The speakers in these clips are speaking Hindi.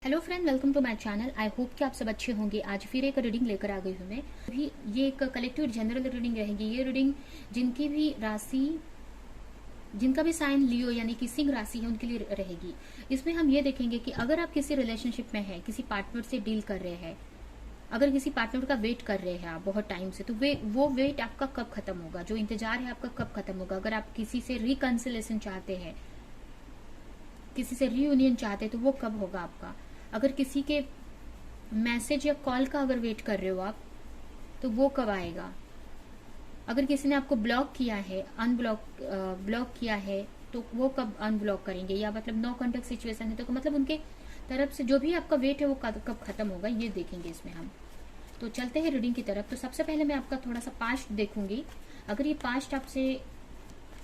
Hello friend, welcome to my channel. I hope कि आप सब अच्छे होंगे। आज फिर एक रीडिंग लेकर आ गई हूँ मैं। अभी ये एक कलेक्टिव जनरल रीडिंग रहेगी। ये रीडिंग जिनकी भी राशि, जिनका भी साइन लियो यानी कि सिंह राशि है उनके लिए रहेगी। इसमें हम ये देखेंगे कि अगर आप किसी रिलेशनशिप में हैं, किसी पार्टनर से डील कर रहे हैं, अगर किसी पार्टनर का वेट कर रहे हैं आप बहुत टाइम से, तो वो वेट आपका कब खत्म होगा, जो इंतजार है आपका कब खत्म होगा। अगर आप किसी से रिकंसिलेशन चाहते हैं, किसी से रीयूनियन चाहते हैं, तो वो कब होगा आपका। अगर किसी के मैसेज या कॉल का अगर वेट कर रहे हो आप, तो वो कब आएगा। अगर किसी ने आपको ब्लॉक किया है, ब्लॉक किया है, तो वो कब अनब्लॉक करेंगे, या मतलब नो कॉन्टेक्ट सिचुएशन है तो मतलब उनके तरफ से जो भी आपका वेट है वो कब खत्म होगा, ये देखेंगे इसमें हम। तो चलते हैं रीडिंग की तरफ। तो सबसे पहले मैं आपका थोड़ा सा पास्ट देखूंगी। अगर ये पास्ट आपसे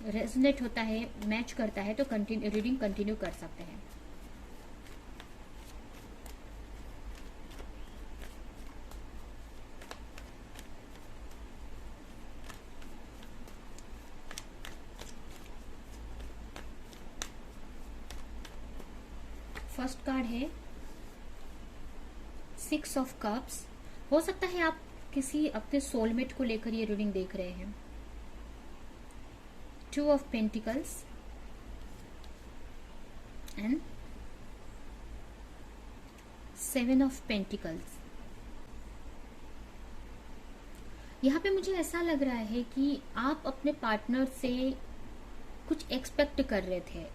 रेजोनेट होता है, मैच करता है, तो रीडिंग कंटिन्यू कर सकते हैं। फर्स्ट कार्ड है 6 ऑफ कप्स। हो सकता है आप किसी अपने सोलमेट को लेकर ये रीडिंग देख रहे हैं। 2 of pentacles and 7 of pentacles. यहाँ पे मुझे ऐसा लग रहा है कि आप अपने पार्टनर से कुछ एक्सपेक्ट कर रहे थे।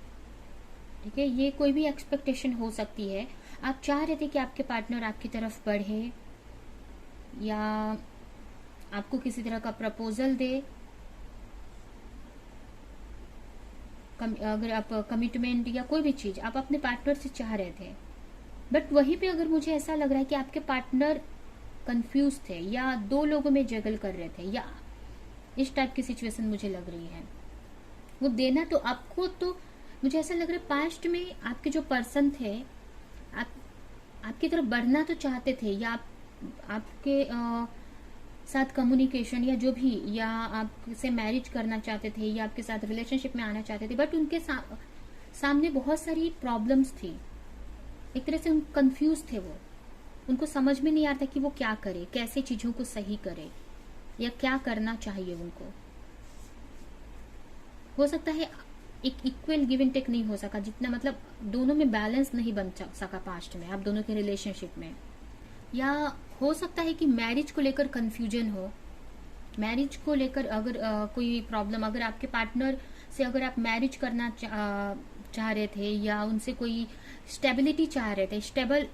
ठीक है, ये कोई भी एक्सपेक्टेशन हो सकती है। आप चाह रहे थे कि आपके पार्टनर आपकी तरफ बढ़े, या आपको किसी तरह का प्रपोजल दे, अगर आप कमिटमेंट या कोई भी चीज आप अपने पार्टनर से चाह रहे थे। बट वहीं पे अगर मुझे ऐसा लग रहा है कि आपके पार्टनर कंफ्यूज थे, या दो लोगों में जगल कर रहे थे, या इस टाइप की सिचुएशन मुझे लग रही है। वो देना तो आपको, तो मुझे ऐसा लग रहा है पास्ट में आपके जो पर्सन थे, आपकी तरफ बढ़ना तो चाहते थे, या आपके साथ कम्युनिकेशन या जो भी, या आपसे मैरिज करना चाहते थे, या आपके साथ रिलेशनशिप में आना चाहते थे। बट उनके सामने बहुत सारी प्रॉब्लम्स थी। एक तरह से कंफ्यूज थे वो। उनको समझ में नहीं आता कि वो क्या करे, कैसे चीजों को सही करे, या क्या करना चाहिए उनको। हो सकता है एक इक्वल गिव एंड टेक नहीं हो सका, जितना मतलब दोनों में बैलेंस नहीं बन सका पास्ट में आप दोनों के रिलेशनशिप में। या हो सकता है कि मैरिज को लेकर कंफ्यूजन हो। मैरिज को लेकर अगर कोई प्रॉब्लम, अगर आपके पार्टनर से अगर आप मैरिज करना चाह रहे थे, या उनसे कोई स्टेबिलिटी चाह रहे थे, स्टेबल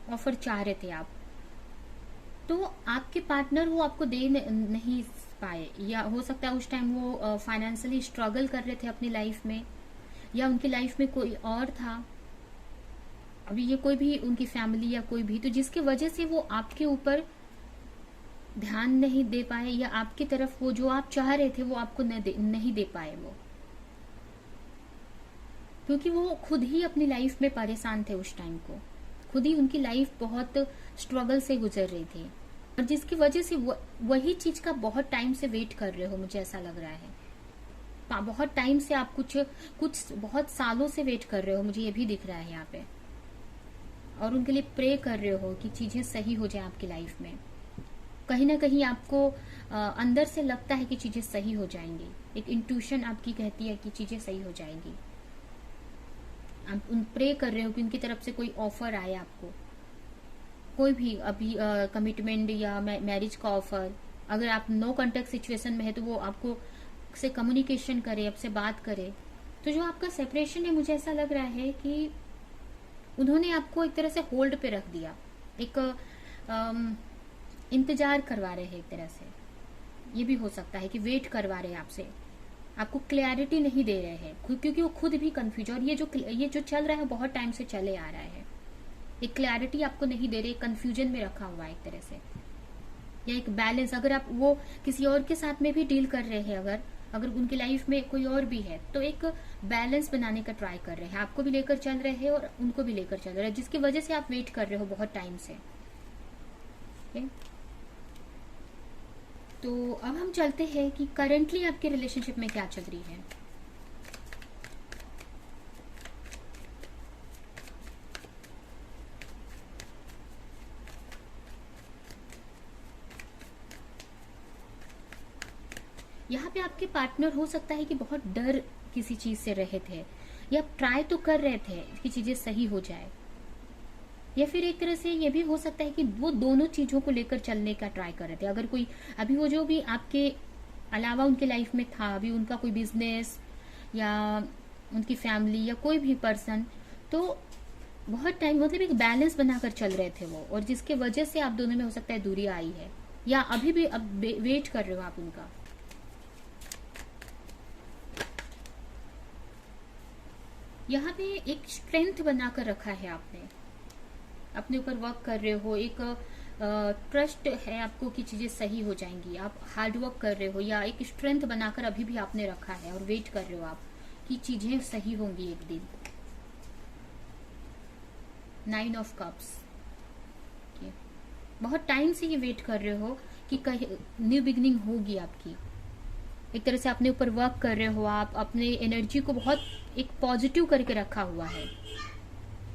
ऑफर चाह रहे थे आप, तो आपके पार्टनर वो आपको दे नहीं पाए। या हो सकता है उस टाइम वो फाइनेंशियली स्ट्रगल कर रहे थे अपनी लाइफ में, या उनकी लाइफ में कोई और था। अभी ये कोई भी उनकी फैमिली या कोई भी, तो जिसकी वजह से वो आपके ऊपर ध्यान नहीं दे पाए, या आपकी तरफ वो जो आप चाह रहे थे वो आपको नहीं दे पाए वो, क्योंकि वो खुद ही अपनी लाइफ में परेशान थे उस टाइम को। खुद ही उनकी लाइफ बहुत स्ट्रगल से गुजर रही थी, और जिसकी वजह से वही चीज का बहुत टाइम से वेट कर रहे हो, मुझे ऐसा लग रहा है। बहुत टाइम से आप कुछ बहुत सालों से वेट कर रहे हो, मुझे ये भी दिख रहा है यहाँ पे। और उनके लिए प्रे कर रहे हो कि चीजें सही हो जाए आपकी लाइफ में। कहीं ना कहीं आपको अंदर से लगता है कि चीजें सही हो जाएंगी। एक इंट्यूशन आपकी कहती है कि चीजें सही हो जाएंगी। आप उन प्रे कर रहे हो कि उनकी तरफ से कोई ऑफर आए आपको, कोई भी अभी कमिटमेंट या मैरिज का ऑफर। अगर आप नो कॉन्टेक्ट सिचुएशन में है, तो वो आपको से कम्युनिकेशन करे, आपसे बात करे। तो जो आपका सेपरेशन है, मुझे ऐसा लग रहा है कि उन्होंने आपको एक तरह से होल्ड पे रख दिया, एक इंतजार करवा रहे हैं एक तरह से। ये भी हो सकता है कि वेट करवा रहे हैं आपसे, आपको क्लैरिटी नहीं दे रहे हैं, क्योंकि वो खुद भी कंफ्यूज। और ये जो चल रहा है बहुत टाइम से चले आ रहा है। एक क्लैरिटी आपको नहीं दे रहे, कंफ्यूजन में रखा हुआ है एक तरह से, या एक बैलेंस। अगर आप वो किसी और के साथ में भी डील कर रहे हैं, अगर उनकी लाइफ में कोई और भी है, तो एक बैलेंस बनाने का ट्राई कर रहे हैं। आपको भी लेकर चल रहे हैं और उनको भी लेकर चल रहे हैं, जिसकी वजह से आप वेट कर रहे हो बहुत टाइम से। तो अब हम चलते हैं कि करंटली आपके रिलेशनशिप में क्या चल रही है। यहाँ पे आपके पार्टनर हो सकता है कि बहुत डर किसी चीज से रहे थे, या ट्राई तो कर रहे थे कि चीजें सही हो जाए, या फिर एक तरह से ये भी हो सकता है कि वो दोनों चीजों को लेकर चलने का ट्राई कर रहे थे। अगर कोई अभी वो जो भी आपके अलावा उनके लाइफ में था, अभी उनका कोई बिजनेस या उनकी फैमिली या कोई भी पर्सन, तो बहुत टाइम मतलब एक बैलेंस बनाकर चल रहे थे वो, और जिसके वजह से आप दोनों में हो सकता है दूरी आई है, या अभी भी अब वेट कर रहे हो आप उनका। यहाँ पे एक स्ट्रेंथ बनाकर रखा है आपने, अपने ऊपर वर्क कर रहे हो, एक ट्रस्ट है आपको कि चीजें सही हो जाएंगी, आप हार्ड वर्क कर रहे हो, या एक स्ट्रेंथ बनाकर अभी भी आपने रखा है और वेट कर रहे हो आप कि चीजें सही होंगी एक दिन। 9 ऑफ कप्स, बहुत टाइम से ये वेट कर रहे हो कि कहीं न्यू बिगनिंग होगी आपकी। एक तरह से अपने ऊपर वर्क कर रहे हो आप, अपने एनर्जी को बहुत एक पॉजिटिव करके रखा हुआ है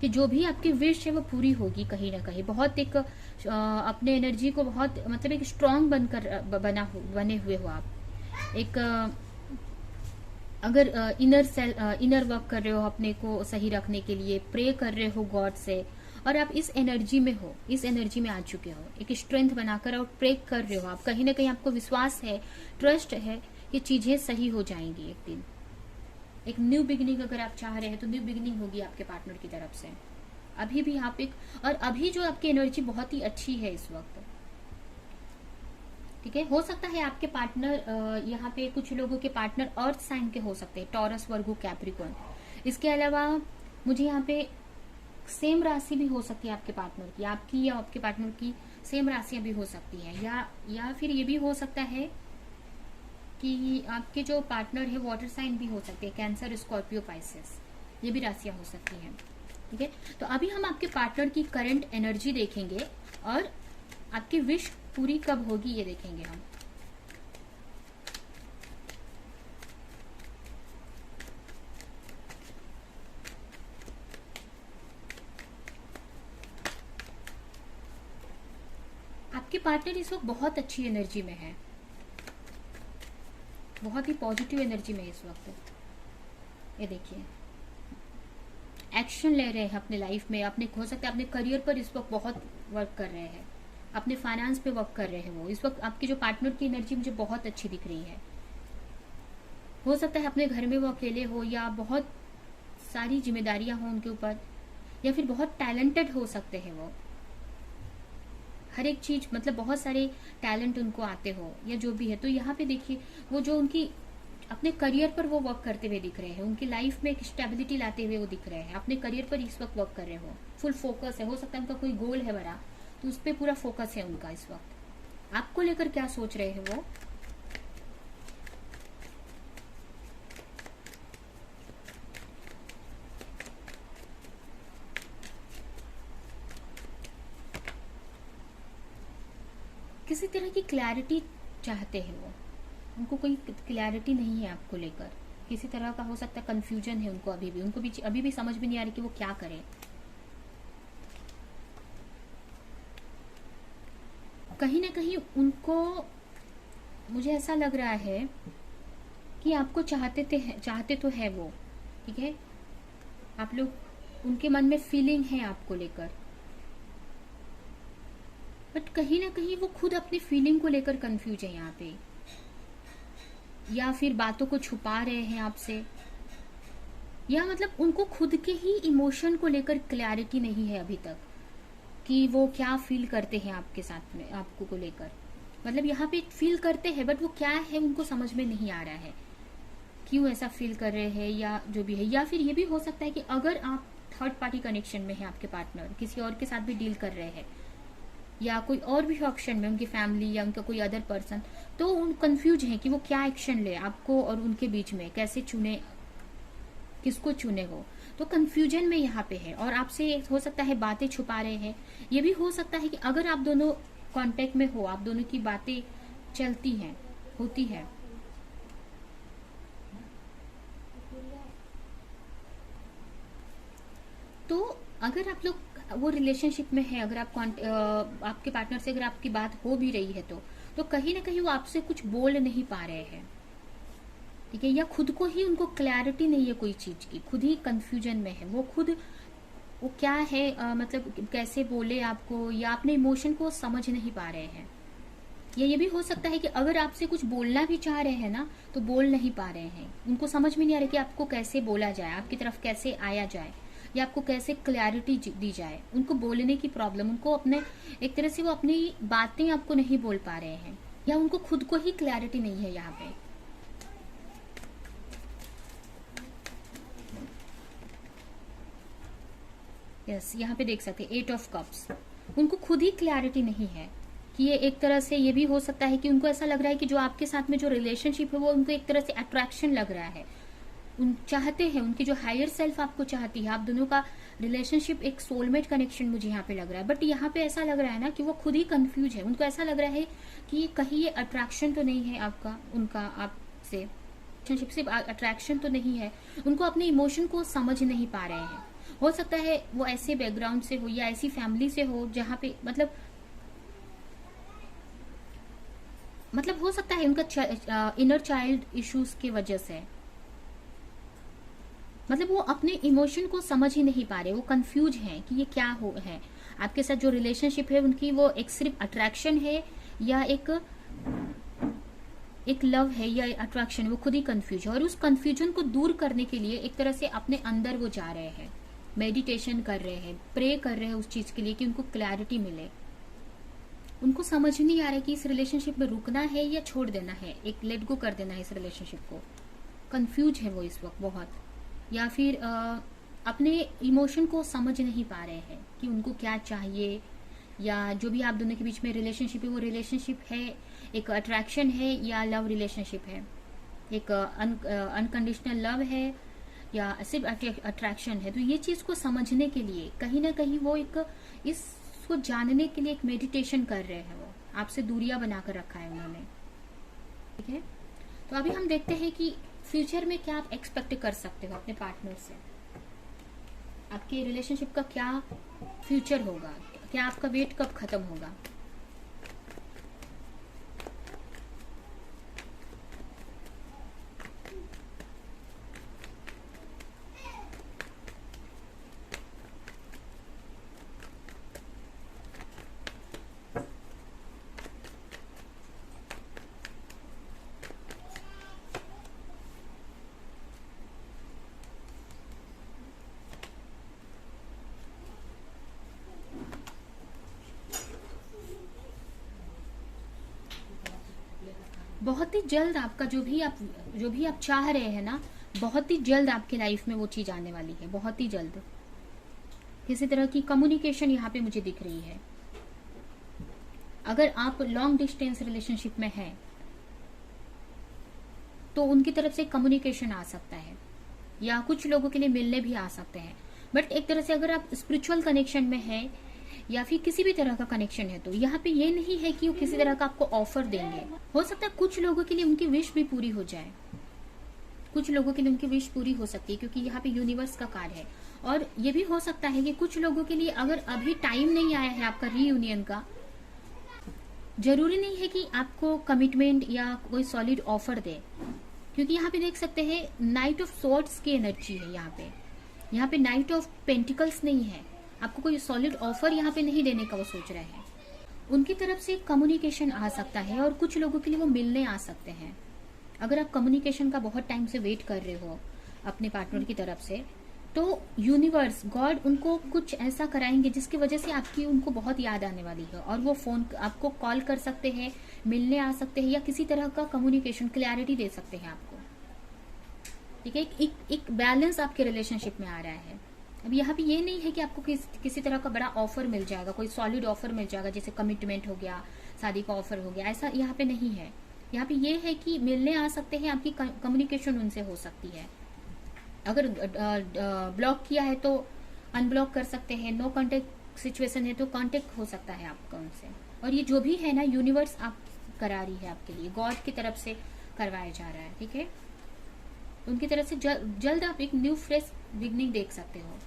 कि जो भी आपकी विश है वो पूरी होगी कहीं ना कहीं। बहुत एक अपने एनर्जी को बहुत मतलब एक स्ट्रांग बनकर बने हुए हो आप। एक अगर इनर वर्क कर रहे हो अपने को सही रखने के लिए, प्रे कर रहे हो गॉड से, और आप इस एनर्जी में हो, इस एनर्जी में आ चुके हो, एक स्ट्रेंथ बनाकर और प्रे कर रहे हो आप, कहीं ना कहीं आपको विश्वास है, ट्रस्ट है कि चीजें सही हो जाएंगी एक दिन। एक न्यू बिगिनिंग अगर आप चाह रहे हैं तो न्यू बिगिनिंग होगी आपके पार्टनर की तरफ से। अभी भी आप एक, और अभी जो आपकी एनर्जी बहुत ही अच्छी है इस वक्त, ठीक है। हो सकता है आपके पार्टनर, यहाँ पे कुछ लोगों के पार्टनर अर्थ साइन के हो सकते हैं, टॉरस, वर्गो, कैप्रिकॉर्न। इसके अलावा मुझे यहाँ पे सेम राशि भी हो सकती है आपके पार्टनर की, आपकी या आपके पार्टनर की सेम राशियां भी हो सकती हैं, या फिर ये भी हो सकता है कि आपके जो पार्टनर है वाटर साइन भी हो सकते हैं, कैंसर, स्कॉर्पियो, पाइसेस, ये भी राशियां हो सकती हैं, ठीक है। तो अभी हम आपके पार्टनर की करंट एनर्जी देखेंगे और आपकी विश पूरी कब होगी ये देखेंगे हम। आपके पार्टनर इस वक्त बहुत अच्छी एनर्जी में है, बहुत ही पॉजिटिव एनर्जी में इस वक्त। ये देखिए, एक्शन ले रहे हैं अपने लाइफ में, अपने हो सकता है अपने करियर पर इस वक्त बहुत वर्क कर रहे हैं, अपने फाइनेंस पे वर्क कर रहे हैं वो। इस वक्त आपकी जो पार्टनर की एनर्जी मुझे बहुत अच्छी दिख रही है। हो सकता है अपने घर में वो अकेले हो, या बहुत सारी जिम्मेदारियां हो उनके ऊपर, या फिर बहुत टैलेंटेड हो सकते हैं वो, हर एक चीज मतलब बहुत सारे टैलेंट उनको आते हो, या जो भी है। तो यहाँ पे देखिए वो जो उनकी अपने करियर पर वो वर्क करते हुए दिख रहे हैं, उनकी लाइफ में एक स्टेबिलिटी लाते हुए वो दिख रहे हैं, अपने करियर पर इस वक्त वर्क कर रहे हो, फुल फोकस है। हो सकता है उनका कोई गोल है बड़ा, तो उस पर पूरा फोकस है उनका इस वक्त। आपको लेकर क्या सोच रहे हैं वो, किसी तरह की क्लैरिटी चाहते हैं वो, उनको कोई क्लैरिटी नहीं है आपको लेकर, किसी तरह का हो सकता है कंफ्यूजन है उनको, उनको भी अभी भी समझ में नहीं आ रही कि वो क्या करें। कहीं ना कहीं उनको, मुझे ऐसा लग रहा है कि आपको चाहते तो है वो, ठीक है। आप लोग, उनके मन में फीलिंग है आपको लेकर, बट कहीं ना कहीं वो खुद अपनी फीलिंग को लेकर कंफ्यूज है यहाँ पे, या फिर बातों को छुपा रहे हैं आपसे, या मतलब उनको खुद के ही इमोशन को लेकर क्लैरिटी नहीं है अभी तक कि वो क्या फील करते हैं आपके साथ में, आपको को लेकर। मतलब यहाँ पे फील करते हैं बट वो क्या है उनको समझ में नहीं आ रहा है, क्यों ऐसा फील कर रहे हैं या जो भी है। या फिर ये भी हो सकता है कि अगर आप थर्ड पार्टी कनेक्शन में है, आपके पार्टनर किसी और के साथ भी डील कर रहे हैं, या कोई और भी ऑप्शन में उनकी फैमिली या उनका कोई अदर पर्सन, तो उन कंफ्यूज है कि वो क्या एक्शन ले, आपको और उनके बीच में कैसे चुने, किसको चुने वो। तो कंफ्यूजन में यहाँ पे है, और आपसे हो सकता है बातें छुपा रहे हैं। ये भी हो सकता है कि अगर आप दोनों कांटेक्ट में हो, आप दोनों की बातें चलती हैं, होती है, तो अगर आप लोग वो रिलेशनशिप में है, अगर आप आपके पार्टनर से अगर आपकी बात हो भी रही है, तो कहीं ना कहीं वो आपसे कुछ बोल नहीं पा रहे हैं, ठीक है, या खुद को ही उनको क्लैरिटी नहीं है कोई चीज की, खुद ही कंफ्यूजन में है, वो खुद वो क्या है मतलब कैसे बोले आपको, या अपने इमोशन को समझ नहीं पा रहे हैं। या ये भी हो सकता है कि अगर आपसे कुछ बोलना भी चाह रहे हैं ना तो बोल नहीं पा रहे हैं, उनको समझ में नहीं आ रहा कि आपको कैसे बोला जाए, आपकी तरफ कैसे आया जाए, या आपको कैसे क्लैरिटी दी जाए। उनको बोलने की प्रॉब्लम, उनको अपने एक तरह से वो अपनी बातें आपको नहीं बोल पा रहे हैं, या उनको खुद को ही क्लैरिटी नहीं है यहाँ पे। यस, यहाँ पे देख सकते हैं 8 ऑफ कप्स, उनको खुद ही क्लैरिटी नहीं है कि ये एक तरह से ये भी हो सकता है कि उनको ऐसा लग रहा है कि जो आपके साथ में जो रिलेशनशिप है वो उनको एक तरह से अट्रैक्शन लग रहा है, उन चाहते हैं, उनकी जो हायर सेल्फ आपको चाहती है, आप दोनों का रिलेशनशिप एक सोलमेट कनेक्शन मुझे यहाँ पे लग रहा है। बट यहाँ पे ऐसा लग रहा है ना कि वो खुद ही कंफ्यूज है, उनको ऐसा लग रहा है कि कहीं ये अट्रैक्शन तो नहीं है आपका, उनका आपसे रिलेशनशिप से अट्रैक्शन तो नहीं है, उनको अपने इमोशन को समझ नहीं पा रहे हैं। हो सकता है वो ऐसे बैकग्राउंड से हो या ऐसी फैमिली से हो जहाँ पे मतलब हो सकता है उनका इनर चाइल्ड इश्यूज की वजह से, मतलब वो अपने इमोशन को समझ ही नहीं पा रहे, वो कंफ्यूज हैं कि ये क्या हो है आपके साथ जो रिलेशनशिप है उनकी, वो एक सिर्फ अट्रैक्शन है या एक लव है या अट्रैक्शन, वो खुद ही कंफ्यूज है। और उस कंफ्यूजन को दूर करने के लिए एक तरह से अपने अंदर वो जा रहे हैं, मेडिटेशन कर रहे हैं, प्रे कर रहे हैं उस चीज के लिए कि उनको क्लैरिटी मिले। उनको समझ नहीं आ रहा है कि इस रिलेशनशिप में रुकना है या छोड़ देना है, एक लेट गो कर देना है इस रिलेशनशिप को। कंफ्यूज है वो इस वक्त बहुत, या फिर अपने इमोशन को समझ नहीं पा रहे हैं कि उनको क्या चाहिए, या जो भी आप दोनों के बीच में रिलेशनशिप है वो रिलेशनशिप है एक अट्रैक्शन है या लव रिलेशनशिप है, एक अनकंडीशनल लव है या सिर्फ अट्रैक्शन है। तो ये चीज को समझने के लिए कहीं ना कहीं वो एक इसको जानने के लिए एक मेडिटेशन कर रहे हैं, वो आपसे दूरियां बनाकर रखा है उन्होंने। ठीक है, तो अभी हम देखते हैं कि फ्यूचर में क्या आप एक्सपेक्ट कर सकते हो अपने पार्टनर से, आपके रिलेशनशिप का क्या फ्यूचर होगा, क्या आपका वेट कब खत्म होगा। बहुत ही जल्द आपका जो भी आप चाह रहे हैं ना, बहुत ही जल्द आपके लाइफ में वो चीज आने वाली है, बहुत ही जल्द। किसी तरह की कम्युनिकेशन यहाँ पे मुझे दिख रही है। अगर आप लॉन्ग डिस्टेंस रिलेशनशिप में हैं तो उनकी तरफ से कम्युनिकेशन आ सकता है, या कुछ लोगों के लिए मिलने भी आ सकते हैं। बट एक तरह से अगर आप स्पिरिचुअल कनेक्शन में है या फिर किसी भी तरह का कनेक्शन है तो यहाँ पे ये नहीं है कि वो किसी तरह का आपको ऑफर देंगे। हो सकता है कुछ लोगों के लिए उनकी विश भी पूरी हो जाए, कुछ लोगों के लिए उनकी विश पूरी हो सकती है, क्योंकि यहाँ पे यूनिवर्स का कार्य है। और ये भी हो सकता है कि कुछ लोगों के लिए अगर अभी टाइम नहीं आया है आपका रीयूनियन का, जरूरी नहीं है कि आपको कमिटमेंट या कोई सॉलिड ऑफर दे, क्योंकि यहाँ पे देख सकते हैं नाइट ऑफ सोर्ड्स की एनर्जी है यहाँ पे नाइट ऑफ पेंटिकल्स नहीं है। आपको कोई सॉलिड ऑफर यहाँ पे नहीं देने का वो सोच रहे हैं। उनकी तरफ से कम्युनिकेशन आ सकता है और कुछ लोगों के लिए वो मिलने आ सकते हैं। अगर आप कम्युनिकेशन का बहुत टाइम से वेट कर रहे हो अपने पार्टनर की तरफ से, तो यूनिवर्स गॉड उनको कुछ ऐसा कराएंगे जिसकी वजह से आपकी उनको बहुत याद आने वाली है, और वो फोन आपको कॉल कर सकते हैं, मिलने आ सकते हैं, या किसी तरह का कम्युनिकेशन क्लैरिटी दे सकते हैं आपको। ठीक है, एक बैलेंस आपके रिलेशनशिप में आ रहा है। अब यहाँ पे ये नहीं है कि आपको किसी तरह का बड़ा ऑफर मिल जाएगा, कोई सॉलिड ऑफर मिल जाएगा, जैसे कमिटमेंट हो गया, शादी का ऑफर हो गया, ऐसा यहाँ पे नहीं है। यहाँ पे ये है कि मिलने आ सकते हैं, आपकी कम्युनिकेशन उनसे हो सकती है। अगर ब्लॉक किया है तो अनब्लॉक कर सकते हैं, नो कांटेक्ट सिचुएशन है तो कांटेक्ट हो सकता है आपका उनसे। और ये जो भी है ना, यूनिवर्स आप करा रही है आपके लिए, गॉड की तरफ से करवाया जा रहा है। ठीक है, उनकी तरफ से जल्द आप एक न्यू फ्रेश बिगनिंग देख सकते हो।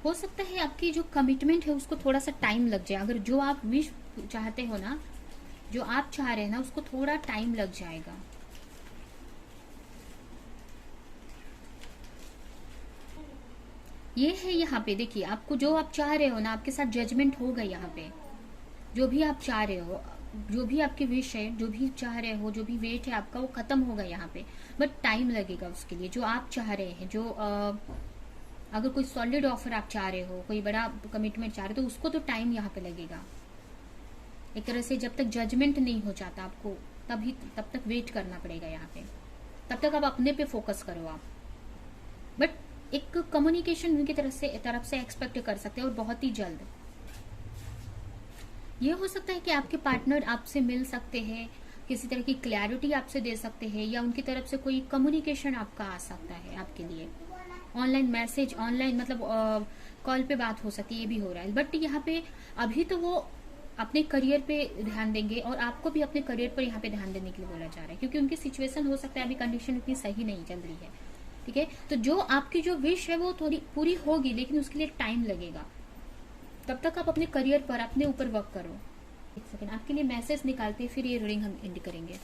हो सकता है आपकी जो कमिटमेंट है उसको थोड़ा सा टाइम लग जाए। अगर जो आप विश चाहते हो ना, जो आप चाह रहे हैं ना, उसको थोड़ा टाइम लग जाएगा। ये है यहाँ पे देखिए, आपको जो आप चाह रहे हो ना, आपके साथ जजमेंट होगा यहाँ पे। जो भी आप चाह रहे हो, जो भी आपकी विश है, जो भी चाह रहे हो, जो भी वेट है आपका, वो खत्म होगा यहाँ पे। बट टाइम लगेगा उसके लिए। जो आप चाह रहे हैं, जो अगर कोई सॉलिड ऑफर आप चाह रहे हो, कोई बड़ा कमिटमेंट चाह रहे हो, तो उसको तो टाइम यहाँ पे लगेगा। एक तरह से जब तक जजमेंट नहीं हो जाता आपको, तब तक वेट करना पड़ेगा यहाँ पे। तब तक आप अपने पे फोकस करो आप। बट एक कम्युनिकेशन उनकी तरफ से एक्सपेक्ट कर सकते हैं, और बहुत ही जल्द। ये हो सकता है कि आपके पार्टनर आपसे मिल सकते हैं, किसी तरह की क्लैरिटी आपसे दे सकते हैं, या उनकी तरफ से कोई कम्युनिकेशन आपका आ सकता है आपके लिए। ऑनलाइन मैसेज, ऑनलाइन मतलब कॉल पे बात हो सकती है, ये भी हो रहा है। बट यहाँ पे अभी तो वो अपने करियर पे ध्यान देंगे, और आपको भी अपने करियर पर यहाँ पे ध्यान देने के लिए बोला जा रहा है, क्योंकि उनकी सिचुएशन हो सकता है अभी कंडीशन इतनी सही नहीं चल रही है। ठीक है, तो जो आपकी जो विश है वो थोड़ी पूरी होगी, लेकिन उसके लिए टाइम लगेगा। तब तक आप अपने करियर पर, अपने ऊपर वर्क करो। एक सेकेंड, आपके लिए मैसेज निकालते हैं, फिर ये रीडिंग हम एंड करेंगे।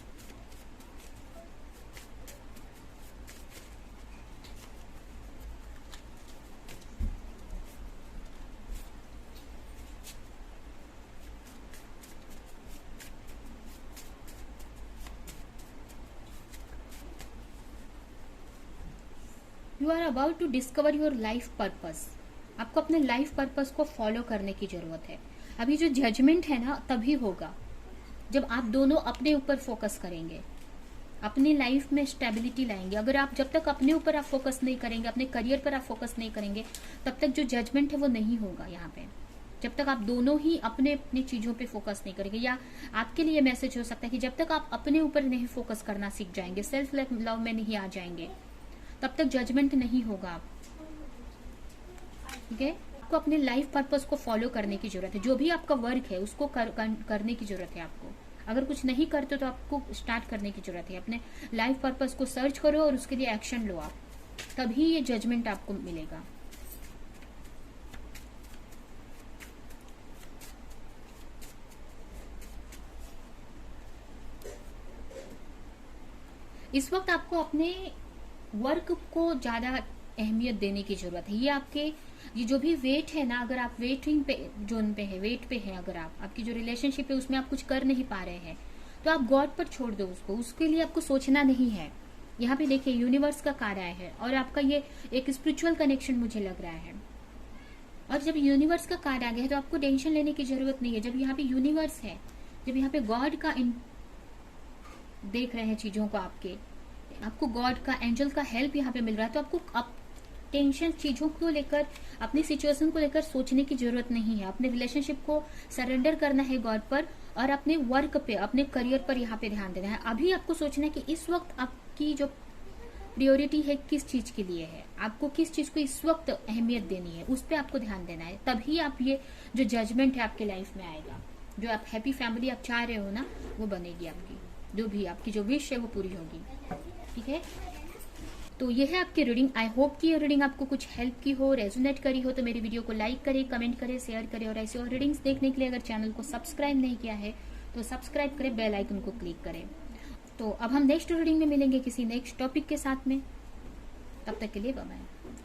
You are about to discover your life purpose. आपको अपने लाइफ पर्पस को फॉलो करने की जरूरत है। अभी जो जजमेंट है ना, तभी होगा जब आप दोनों अपने ऊपर फोकस करेंगे, अपनी लाइफ में स्टेबिलिटी लाएंगे। अगर आप जब तक अपने ऊपर आप फोकस नहीं करेंगे, अपने करियर पर आप फोकस नहीं करेंगे, तब तक जो जजमेंट है वो नहीं होगा यहाँ पे। जब तक आप दोनों ही अपने अपनी चीजों पे फोकस नहीं करेंगे, या आपके लिए मैसेज हो सकता है कि जब तक आप अपने ऊपर नहीं फोकस करना सीख जाएंगे, सेल्फ लव में नहीं आ जाएंगे, तब तक जजमेंट नहीं होगा आप। ठीक है, आपको अपने लाइफ पर्पस को फॉलो करने की जरूरत है। जो भी आपका वर्क है उसको करने की जरूरत है आपको। अगर कुछ नहीं करते तो आपको स्टार्ट करने की जरूरत है। अपने लाइफ पर्पस को सर्च करो और उसके लिए एक्शन लो आप, तभी ये जजमेंट आपको मिलेगा। इस वक्त आपको अपने वर्क को ज्यादा अहमियत देने की जरूरत है। ये जो भी वेट है ना, अगर आप वेटिंग पे जोन पे है, वेट पे है, अगर आपकी जो रिलेशनशिप है उसमें आप कुछ कर नहीं पा रहे हैं, तो आप गॉड पर छोड़ दो उसको। उसके लिए आपको सोचना नहीं है। यहाँ पे देखिए, यूनिवर्स का कार्य है, और आपका ये एक स्पिरिचुअल कनेक्शन मुझे लग रहा है। और जब यूनिवर्स का कार्ड आ गया है तो आपको टेंशन लेने की जरूरत नहीं है। जब यहाँ पे यूनिवर्स है, जब यहाँ पे गॉड का देख रहे हैं चीजों को, आपको गॉड का, एंजल का हेल्प यहाँ पे मिल रहा है, तो आपको टेंशन चीजों को लेकर, अपनी सिचुएशन को लेकर सोचने की जरूरत नहीं है। अपने रिलेशनशिप को सरेंडर करना है गॉड पर, और अपने वर्क पे, अपने करियर पर यहाँ पे ध्यान देना है। अभी आपको सोचना है कि इस वक्त आपकी जो प्रायोरिटी है किस चीज के लिए है, आपको किस चीज को इस वक्त अहमियत देनी है, उस पर आपको ध्यान देना है। तभी आप ये जो जजमेंट है आपके लाइफ में आएगा। जो आप हैप्पी फैमिली आप चाह रहे हो ना, वो बनेगी आपकी। जो भी आपकी जो विश है वो पूरी होगी। ठीक है, तो ये है आपकी रीडिंग। आई होप कि ये रीडिंग आपको कुछ हेल्प की हो, रेजोनेट करी हो। तो मेरी वीडियो को लाइक करें, कमेंट करें, शेयर करें, और ऐसे और रीडिंग्स देखने के लिए अगर चैनल को सब्सक्राइब नहीं किया है तो सब्सक्राइब करें, बेल आइकन को क्लिक करें। तो अब हम नेक्स्ट रीडिंग में मिलेंगे किसी नेक्स्ट टॉपिक के साथ में। तब तक के लिए बाय बाय।